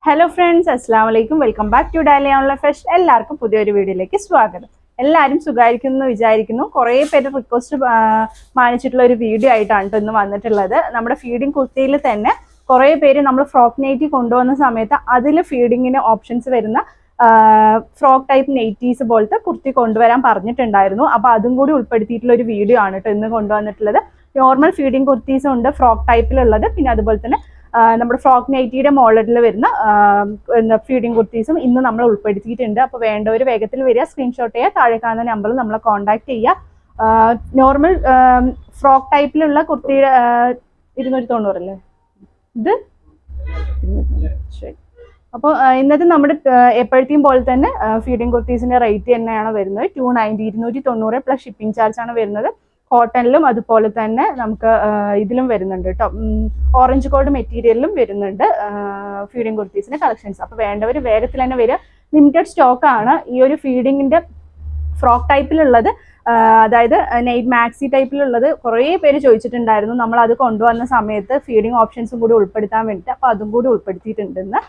Hello friends, അസ്സാം വലൈക്കും. Welcome back to daily online fashion. എല്ലാവർക്കും പുതിയൊരു വീഡിയോയിലേക്ക് സ്വാഗതം. എല്ലാവരും സുഖമായിരിക്കുന്നു വിചാരിക്കുന്നു. കുറേ പേര് റിക്വസ്റ്റ് മാനിച്ചിട്ടുള്ള ഒരു വീഡിയോ ആയിട്ടാണ് ഇന്ന് വന്നിട്ടുള്ളത്. നമ്മുടെ ഫീഡിങ് കുർത്തിയിൽ തന്നെ കുറേ പേര് നമ്മൾ ഫ്രോക്ക് നൈറ്റി കൊണ്ടുവന്ന സമയത്ത് അതിൽ ഫീഡിങ്ങിന് ഓപ്ഷൻസ് വരുന്ന ഫ്രോക്ക് ടൈപ്പ് നെയ്റ്റീസ് പോലത്തെ കുർത്തി കൊണ്ടുവരാൻ പറഞ്ഞിട്ടുണ്ടായിരുന്നു. അപ്പോൾ അതും കൂടി ഉൾപ്പെടുത്തിയിട്ടുള്ള ഒരു വീഡിയോ ആണ് കേട്ടോ ഇന്ന് കൊണ്ടുവന്നിട്ടുള്ളത്. നോർമൽ ഫീഡിങ് കുർത്തീസും ഉണ്ട്, ഫ്രോക്ക് ടൈപ്പിലുള്ളത്, പിന്നെ അതുപോലെ തന്നെ നമ്മുടെ ഫ്രോക്ക് നൈറ്റിയുടെ മോഡലിൽ വരുന്ന ഫീഡിങ് കുർത്തീസും ഇന്ന് നമ്മൾ ഉൾപ്പെടുത്തിയിട്ടുണ്ട്. അപ്പോൾ വേണ്ടവർ വേഗത്തിൽ വരിക, സ്ക്രീൻഷോട്ട് ചെയ്യുക, താഴെ കാണുന്ന നമ്പറിൽ നമ്മളെ കോൺടാക്ട് ചെയ്യുക. നോർമൽ ഫ്രോക്ക് ടൈപ്പിലുള്ള കുർത്തിയുടെ 290 അല്ലേ ഇത്? ശരി. അപ്പോൾ ഇന്നത്തെ നമ്മുടെ എപ്പോഴത്തെയും പോലെ തന്നെ ഫീഡിങ് കുർത്തീസിന്റെ റേറ്റ് തന്നെയാണ് വരുന്നത്. 290 290 പ്ലസ് ഷിപ്പിംഗ് ചാർജ് ആണ് വരുന്നത്. കോട്ടണിലും അതുപോലെ തന്നെ നമുക്ക് ഇതിലും വരുന്നുണ്ട് കേട്ടോ, ഓറഞ്ച് കോഡ് മെറ്റീരിയലിലും വരുന്നുണ്ട് ഫീഡിങ് കുർത്തീസിന്റെ കളക്ഷൻസ്. അപ്പോൾ വേണ്ടവർ വേഗത്തിൽ തന്നെ വരിക. ലിമിറ്റഡ് സ്റ്റോക്ക് ആണ് ഈ ഒരു ഫീഡിങ്ങിന്റെ ഫ്രോക്ക് ടൈപ്പിലുള്ളത്, അതായത് നെയ്റ്റ് മാക്സി ടൈപ്പിലുള്ളത് കുറേ പേര് ചോദിച്ചിട്ടുണ്ടായിരുന്നു. നമ്മൾ അത് കൊണ്ടുവന്ന സമയത്ത് ഫീഡിങ് ഓപ്ഷൻസും കൂടി ഉൾപ്പെടുത്താൻ വേണ്ടിയിട്ട്, അപ്പോൾ അതും കൂടി ഉൾപ്പെടുത്തിയിട്ടുണ്ടെന്ന്.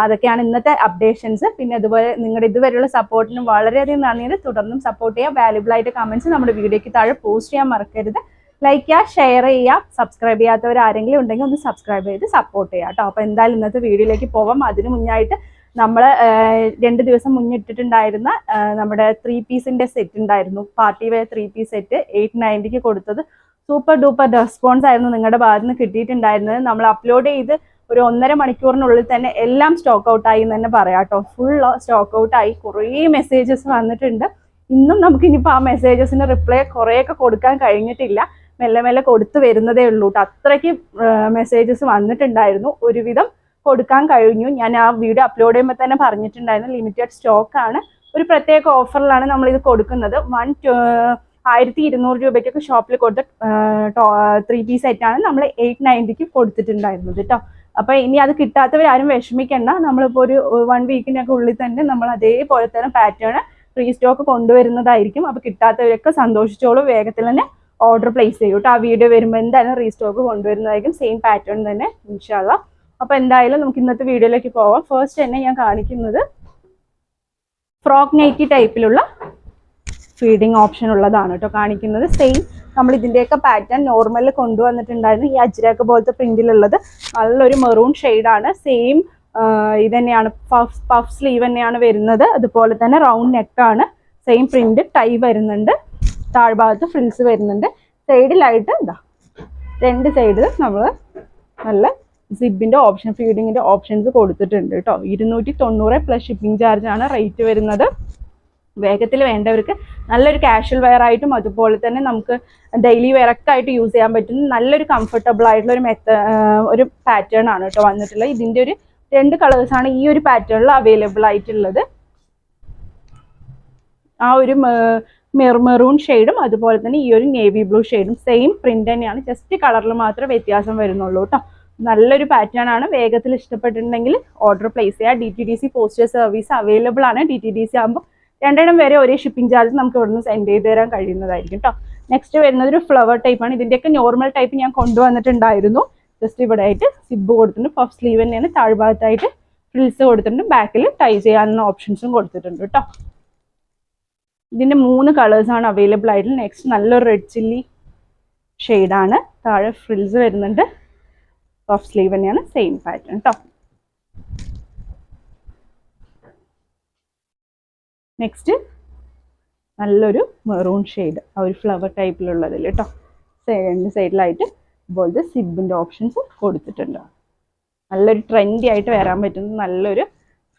അതൊക്കെയാണ് ഇന്നത്തെ അപ്ഡേഷൻസ്. പിന്നെ അതുപോലെ നിങ്ങളുടെ ഇതുവരെയുള്ള സപ്പോർട്ടിനും വളരെയധികം നന്ദിയുണ്ട്. തുടർന്നും സപ്പോർട്ട് ചെയ്യുക. വാല്യുബിൾ ആയിട്ട് കമന്റ്സ് നമ്മുടെ വീഡിയോയ്ക്ക് താഴെ പോസ്റ്റ് ചെയ്യാൻ മറക്കരുത്. ലൈക്ക് ചെയ്യുക, ഷെയർ ചെയ്യുക. സബ്സ്ക്രൈബ് ചെയ്യാത്തവർ ആരെങ്കിലും ഉണ്ടെങ്കിൽ ഒന്ന് സബ്സ്ക്രൈബ് ചെയ്ത് സപ്പോർട്ട് ചെയ്യുക കേട്ടോ. അപ്പോൾ എന്തായാലും ഇന്നത്തെ വീഡിയോയിലേക്ക് പോവാം. അതിന് മുന്നായിട്ട് നമ്മൾ 2 ദിവസം മുന്നിട്ടിട്ടുണ്ടായിരുന്ന നമ്മുടെ 3 പീസിന്റെ സെറ്റ് ഉണ്ടായിരുന്നു, പാർട്ടി വെയർ 3 പീസ് സെറ്റ് 890 കൊടുത്തത്. സൂപ്പർ ഡൂപ്പർ റെസ്പോൺസ് ആയിരുന്നു നിങ്ങളുടെ ഭാഗത്ത് നിന്ന് കിട്ടിയിട്ടുണ്ടായിരുന്നത്. നമ്മൾ അപ്ലോഡ് ചെയ്ത് ഒരു 1.5 മണിക്കൂറിനുള്ളിൽ തന്നെ എല്ലാം സ്റ്റോക്ക് ഔട്ട് ആയി എന്ന് തന്നെ പറയാം കേട്ടോ. ഫുൾ സ്റ്റോക്ക് ഔട്ട് ആയി. കുറേ മെസ്സേജസ് വന്നിട്ടുണ്ട്. ഇന്നും നമുക്ക് ഇനിയിപ്പോൾ ആ മെസ്സേജസിന് റിപ്ലൈ കുറേയൊക്കെ കൊടുക്കാൻ കഴിഞ്ഞിട്ടില്ല. മെല്ലെ മെല്ലെ കൊടുത്തു വരുന്നതേ ഉള്ളൂ കേട്ടോ. അത്രയ്ക്ക് മെസ്സേജസ് വന്നിട്ടുണ്ടായിരുന്നു. ഒരുവിധം കൊടുക്കാൻ കഴിഞ്ഞു. ഞാൻ ആ വീഡിയോ അപ്ലോഡ് ചെയ്യുമ്പോൾ തന്നെ പറഞ്ഞിട്ടുണ്ടായിരുന്നു, ലിമിറ്റഡ് സ്റ്റോക്ക് ആണ്. ഒരു പ്രത്യേക ഓഫറിലാണ് നമ്മളിത് കൊടുക്കുന്നത്. 1200 രൂപയ്ക്കൊക്കെ ഷോപ്പിൽ കൊടുത്ത 3 പീസ് സെറ്റാണ് നമ്മൾ 890 കൊടുത്തിട്ടുണ്ടായിരുന്നത് കേട്ടോ. അപ്പൊ ഇനി അത് കിട്ടാത്തവരാരും വിഷമിക്കണ്ട. നമ്മളിപ്പോൾ ഒരു 1 വീക്കിനൊക്കെ ഉള്ളിൽ തന്നെ നമ്മൾ അതേപോലെ തന്നെ പാറ്റേൺ റീസ്റ്റോക്ക് കൊണ്ടുവരുന്നതായിരിക്കും. അപ്പൊ കിട്ടാത്തവരൊക്കെ സന്തോഷിച്ചോളൂ, വേഗത്തിൽ തന്നെ ഓർഡർ പ്ലേസ് ചെയ്യൂ കേട്ടോ. ആ വീഡിയോ വരുമ്പോൾ എന്തായാലും റീസ്റ്റോക്ക് കൊണ്ടുവരുന്നതായിരിക്കും, സെയിം പാറ്റേൺ തന്നെ ഇൻഷാ അല്ലാഹ്. അപ്പൊ എന്തായാലും നമുക്ക് ഇന്നത്തെ വീഡിയോയിലേക്ക് പോവാം. ഫസ്റ്റ് തന്നെ ഞാൻ കാണിക്കുന്നത് ഫ്രോക്ക് നൈറ്റി ടൈപ്പിലുള്ള ഫീഡിങ് ഓപ്ഷൻ ഉള്ളതാണ് കേട്ടോ കാണിക്കുന്നത്. സെയിം നമ്മൾ ഇതിൻ്റെയൊക്കെ പാറ്റേൺ നോർമലിൽ കൊണ്ടുവന്നിട്ടുണ്ടായിരുന്നു. ഈ അജ്രക്ക് പോലത്തെ പ്രിന്റിലുള്ളത് നല്ലൊരു മെറൂൺ ഷെയ്ഡാണ്. സെയിം ഇത് തന്നെയാണ്, പഫ് സ്ലീവ് തന്നെയാണ് വരുന്നത്. അതുപോലെ തന്നെ റൗണ്ട് നെക്കാണ്, സെയിം പ്രിന്റ്, ടൈ വരുന്നുണ്ട്, താഴ്ഭാഗത്ത് ഫ്രിൽസ് വരുന്നുണ്ട്. സൈഡിലായിട്ട് ഇതാ 2 സൈഡിൽ നമ്മൾ നല്ല സിബിന്റെ ഓപ്ഷൻ, ഫീഡിങ്ങിന്റെ ഓപ്ഷൻസ് കൊടുത്തിട്ടുണ്ട് കേട്ടോ. 290 പ്ലസ് ഷിപ്പിംഗ് ചാർജ് ആണ് റേറ്റ് വരുന്നത്. വേഗത്തിൽ വേണ്ടവർക്ക് നല്ലൊരു കാഷ്വൽ വെയർ ആയിട്ടും അതുപോലെ തന്നെ നമുക്ക് ഡെയിലി വെയർ ഒക്കെ ആയിട്ട് യൂസ് ചെയ്യാൻ പറ്റുന്ന നല്ലൊരു കംഫർട്ടബിൾ ആയിട്ടുള്ള ഒരു പാറ്റേൺ ആണ് കേട്ടോ വന്നിട്ടുള്ളത്. ഇതിന്റെ ഒരു 2 കളേഴ്സാണ് ഈ ഒരു പാറ്റേണിൽ അവൈലബിൾ ആയിട്ടുള്ളത്. ആ ഒരു മെറൂൺ ഷെയ്ഡും അതുപോലെ തന്നെ ഈ ഒരു നേവി ബ്ലൂ ഷെയ്ഡും സെയിം പ്രിന്റ് തന്നെയാണ്, ജസ്റ്റ് കളറിൽ മാത്രമേ വ്യത്യാസം വരുന്നുള്ളൂ കേട്ടോ. നല്ലൊരു പാറ്റേൺ ആണ്. വേഗത്തിൽ ഇഷ്ടപ്പെട്ടിട്ടുണ്ടെങ്കിൽ ഓർഡർ പ്ലേസ് ചെയ്യുക. DTDC പോസ്റ്റൽ സർവീസ് അവൈലബിൾ ആണ്. DTDC ആകുമ്പോൾ 2 വരെ ഒരേ ഷിപ്പിംഗ് ചാർജ് നമുക്ക് ഇവിടുന്ന് സെൻഡ് ചെയ്ത് തരാൻ കഴിയുന്നതായിരിക്കും കേട്ടോ. നെക്സ്റ്റ് വരുന്നത് ഒരു ഫ്ലവർ ടൈപ്പ് ആണ്. ഇതിന്റെയൊക്കെ നോർമൽ ടൈപ്പ് ഞാൻ കൊണ്ടുവന്നിട്ടുണ്ടായിരുന്നു. ജസ്റ്റ് ഇവിടെ ആയിട്ട് സിബ് കൊടുത്തിട്ടുണ്ട്, പഫ് സ്ലീവ് തന്നെയാണ്, താഴ്ഭാഗത്തായിട്ട് ഫ്രിൽസ് കൊടുത്തിട്ടുണ്ട്, ബാക്കിൽ ടൈ ചെയ്യാനുള്ള ഓപ്ഷൻസും കൊടുത്തിട്ടുണ്ട് കേട്ടോ. ഇതിന്റെ 3 കളേഴ്സാണ് അവൈലബിൾ ആയിട്ടുള്ളത്. നെക്സ്റ്റ് നല്ലൊരു റെഡ് ചില്ലി ഷെയ്ഡാണ്, താഴെ ഫ്രിൽസ് വരുന്നുണ്ട്, പഫ് സ്ലീവ് തന്നെയാണ്, സെയിം പാറ്റേൺ കേട്ടോ. നെക്സ്റ്റ് നല്ലൊരു മെറൂൺ ഷെയ്ഡ്, ആ ഒരു ഫ്ലവർ ടൈപ്പിലുള്ളതിൽ കേട്ടോ. 2 സൈഡിലായിട്ട് ഇതുപോലത്തെ സിബിന്റെ ഓപ്ഷൻസ് കൊടുത്തിട്ടുണ്ട്. നല്ലൊരു ട്രെൻഡി ആയിട്ട് വരാൻ പറ്റുന്ന നല്ലൊരു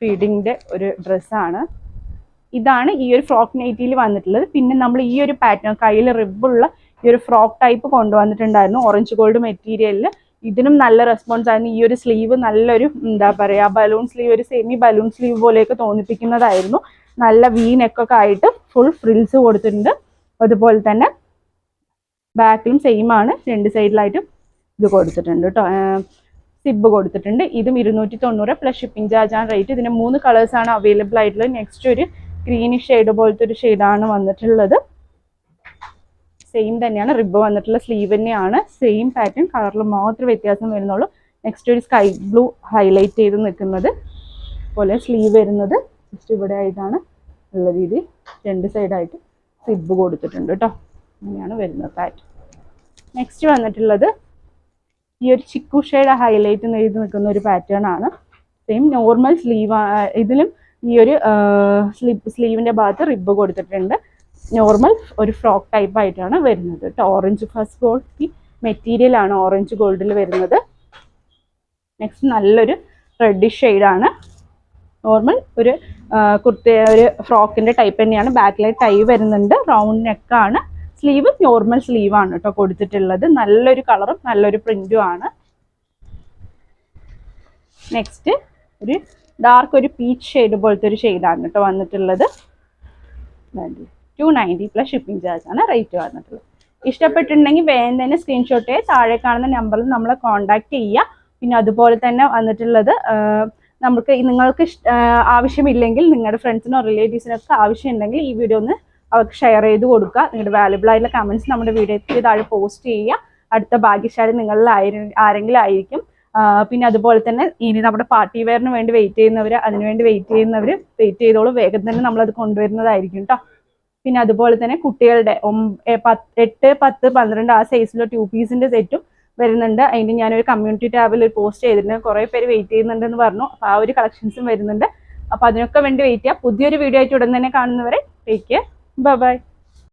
ഫീഡിങ്ങിന്റെ ഒരു ഡ്രസ്സാണ്. ഇതാണ് ഈ ഒരു ഫ്രോക്ക് നൈറ്റിയിൽ വന്നിട്ടുള്ളത്. പിന്നെ നമ്മൾ ഈ ഒരു പാറ്റേൺ കയ്യിൽ റിബുള്ള ഈ ഒരു ഫ്രോക്ക് ടൈപ്പ് കൊണ്ടുവന്നിട്ടുണ്ടായിരുന്നു, ഓറഞ്ച് ഗോൾഡ് മെറ്റീരിയലിൽ. ഇതിനും നല്ല റെസ്പോൺസ് ആയിരുന്നു. ഈ ഒരു സ്ലീവ് നല്ലൊരു എന്താ പറയുക, ബലൂൺ സ്ലീവ്, ഒരു സെമി ബലൂൺ സ്ലീവ് പോലെയൊക്കെ തോന്നിപ്പിക്കുന്നതായിരുന്നു. നല്ല വി നെക്കൊക്കെ ആയിട്ട് ഫുൾ ഫ്രിൽസ് കൊടുത്തിട്ടുണ്ട്. അതുപോലെ തന്നെ ബാക്കിലും സെയിം ആണ്, 2 സൈഡിലായിട്ടും ഇത് കൊടുത്തിട്ടുണ്ട് കേട്ടോ, സിബ് കൊടുത്തിട്ടുണ്ട്. ഇതും 290 പ്ലസ് ഷിപ്പിംഗ് ചാർജ് ആണ് റേറ്റ്. ഇതിന് 3 കളേഴ്സാണ് അവൈലബിൾ ആയിട്ടുള്ളത്. നെക്സ്റ്റ് ഒരു ഗ്രീനിഷ് ഷെയ്ഡ് പോലത്തെ ഒരു ഷെയ്ഡാണ് വന്നിട്ടുള്ളത്. സെയിം തന്നെയാണ്, റിബ് വന്നിട്ടുള്ള സ്ലീവ് തന്നെയാണ്, സെയിം പാറ്റേൺ, കളറിൽ മാത്രമേ വ്യത്യാസം വരുന്നുള്ളൂ. നെക്സ്റ്റ് ഒരു സ്കൈ ബ്ലൂ ഹൈലൈറ്റ് ചെയ്ത് നിൽക്കുന്നത് പോലെ സ്ലീവ് വരുന്നത് ജസ്റ്റ് ഇവിടെ ആയിട്ടാണ് ഉള്ള രീതി. 2 സൈഡായിട്ട് സിബ് കൊടുത്തിട്ടുണ്ട് കേട്ടോ. അങ്ങനെയാണ് വരുന്നത് പാറ്റ്. നെക്സ്റ്റ് വന്നിട്ടുള്ളത് ഈ ഒരു ചിക്കു ഷെയ്ഡ് ഹൈലൈറ്റ് ചെയ്ത് നിൽക്കുന്ന ഒരു പാറ്റേൺ ആണ്. Same normal sleeve. ഇതിലും ഈ ഒരു സ്ലീവിൻ്റെ ഭാഗത്ത് റിബ് കൊടുത്തിട്ടുണ്ട്. നോർമൽ ഒരു ഫ്രോക്ക് ടൈപ്പ് ആയിട്ടാണ് വരുന്നത് കേട്ടോ. ഓറഞ്ച് ഫസ്റ്റ് ഗോൾഡ് മെറ്റീരിയൽ ആണ് ഓറഞ്ച് ഗോൾഡിൽ വരുന്നത്. നെക്സ്റ്റ് നല്ലൊരു റെഡിഷ് ഷെയ്ഡാണ്. നോർമൽ ഒരു ഒരു ഫ്രോക്കിൻ്റെ ടൈപ്പ് തന്നെയാണ്. ബാക്കിലെ ടൈ വരുന്നുണ്ട്. റൗണ്ട് നെക്കാണ്. സ്ലീവ് നോർമൽ സ്ലീവാണ് കേട്ടോ കൊടുത്തിട്ടുള്ളത്. നല്ലൊരു കളറും നല്ലൊരു പ്രിന്റും ആണ്. നെക്സ്റ്റ് ഒരു ഡാർക്ക് ഒരു പീച്ച് ഷെയ്ഡ് പോലത്തെ ഒരു ഷെയ്ഡാണ് കേട്ടോ വന്നിട്ടുള്ളത്. 290 പ്ലസ് ഷിപ്പിംഗ് ചാർജ് ആണ് റേറ്റ് വന്നിട്ടുള്ളത്. ഇഷ്ടപ്പെട്ടിട്ടുണ്ടെങ്കിൽ വേഗം തന്നെ സ്ക്രീൻഷോട്ട് താഴെ കാണുന്ന നമ്പറിൽ നമ്മളെ കോൺടാക്ട് ചെയ്യുക. പിന്നെ അതുപോലെ തന്നെ വന്നിട്ടുള്ളത് നമുക്ക് നിങ്ങൾക്ക് ആവശ്യമില്ലെങ്കിൽ നിങ്ങളുടെ ഫ്രണ്ട്സിനോ റിലേറ്റീവ്സിനൊക്കെ ആവശ്യമുണ്ടെങ്കിൽ ഈ വീഡിയോ ഒന്ന് അവർക്ക് ഷെയർ ചെയ്ത് കൊടുക്കുക. നിങ്ങളുടെ വാല്യുബിൾ ആയിട്ടുള്ള കമൻറ്റ്സ് നമ്മുടെ വീഡിയോയ്ക്ക് താഴെ പോസ്റ്റ് ചെയ്യുക. അടുത്ത ഭാഗ്യശാലി നിങ്ങളിൽ ആരെങ്കിലും ആയിരിക്കും. പിന്നെ അതുപോലെ തന്നെ ഇനി നമ്മുടെ പാർട്ടി വെയറിന് വേണ്ടി വെയിറ്റ് ചെയ്യുന്നവർ വെയിറ്റ് ചെയ്തോളൂ. വേഗം തന്നെ നമ്മളത് കൊണ്ടുവരുന്നതായിരിക്കും കേട്ടോ. പിന്നെ അതുപോലെ തന്നെ കുട്ടികളുടെ 8, 10, 12 ആ സൈസിലുള്ള 2 പീസിൻ്റെ സെറ്റും വരുന്നുണ്ട്. അതിന് ഞാനൊരു കമ്മ്യൂണിറ്റി ടാബിൽ പോസ്റ്റ് ചെയ്തിട്ടുണ്ട്. കുറേ പേര് വെയിറ്റ് ചെയ്യുന്നുണ്ടെന്ന് പറഞ്ഞു. അപ്പോൾ ആ ഒരു കളക്ഷൻസും വരുന്നുണ്ട്. അപ്പോൾ അതിനൊക്കെ വേണ്ടി വെയിറ്റ് ചെയ്യുക. പുതിയൊരു വീഡിയോ ആയിട്ട് ഉടൻ തന്നെ കാണുന്നവരെ ടേക്ക് കെയർ. ബൈ.